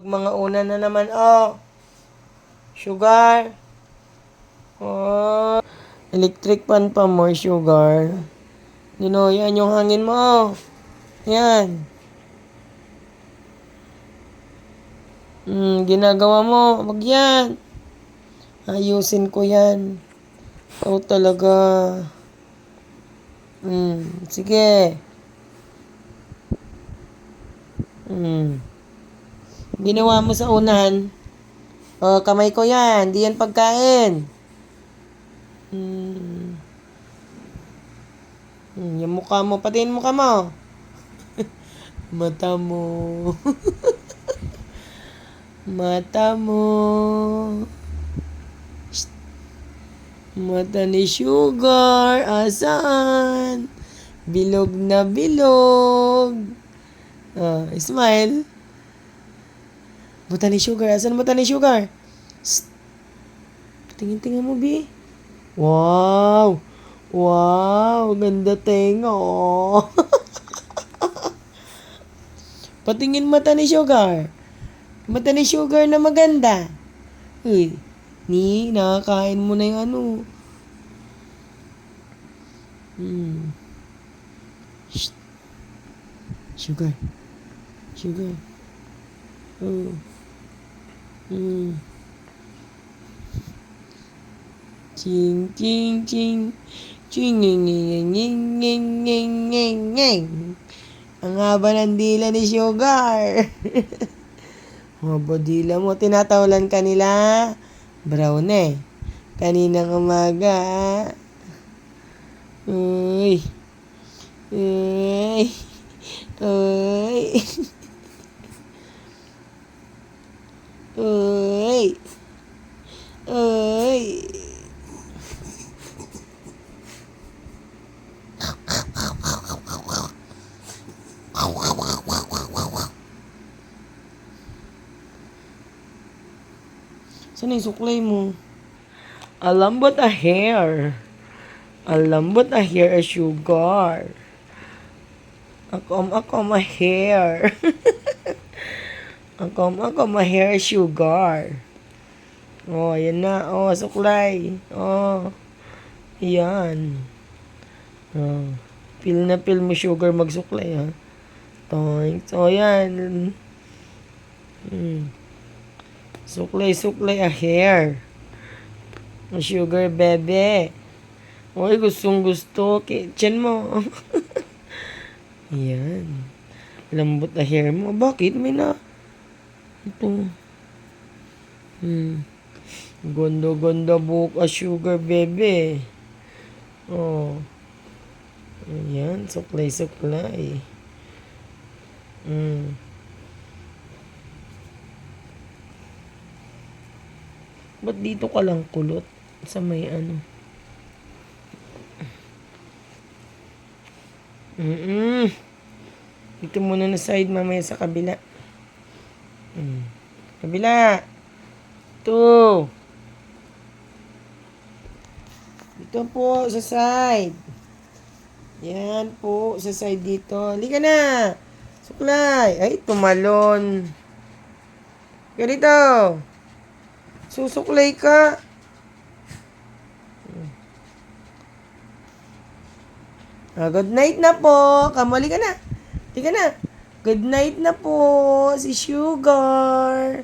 Mga una na naman, oh. Sugar. Oh. Electric pan pa more sugar. Yan yung hangin mo. Yan. Ginagawa mo. Wag yan. Ayusin ko yan. Ikaw talaga. Sige. Ginawa mo sa unahan. Oh, kamay ko yan. Di yan pagkain. Yung mukha mo. Patiin mukha mo. Mata mo. Mata mo. Shh. Mata ni Sugar. Asan? Bilog na bilog. Smile. Mata ni Sugar. Asan mata ni Sugar? Shh. Tingin-tingin mo, Bi. Wow. Wow. Ganda tenga, oh. Patingin mata ni Sugar. Mata ni Sugar na maganda. Uy. Nakakain mo na yung ano. Shh. Sugar. Sugar. Oh. Ching, ching, ching. Ching, nging, nging, nging, nging, nging, nging, nging. Ang haba ng dila ni Sugar. Haba dila mo. Tinatawalan ka nila. Brown eh. Kaninang umaga. Uy. Uy. Uy. Uy. Uy. Saan yung suklay mo? Alambot a hair. Alambot a hair, Sugar. Akom a hair. Akom a hair, Sugar. Oh, ayan na. Oh, suklay. Oh. Yan. Oh. Feel na feel mo, Sugar, magsuklay, ha? Thanks. Oh, yan. Suklay a hair. Sugar bebe. Oy, gustong gusto. Kitchen mo. Yan. Lambot a hair mo. Bakit? May na. Ito. Ganda buka, Sugar bebe. Oh. Ayan. Suklay. Ba't dito ka lang kulot? Sa may ano? Dito muna na side, mamaya sa kabila. Kabila. Ito. Dito po, sa side. Yan po, sa side dito. Halika na. Suklay. Ay, tumalon. Ganito. Susuklay ka. Good night na po. Kamali ka na. Tika na. Good night na po si Sugar.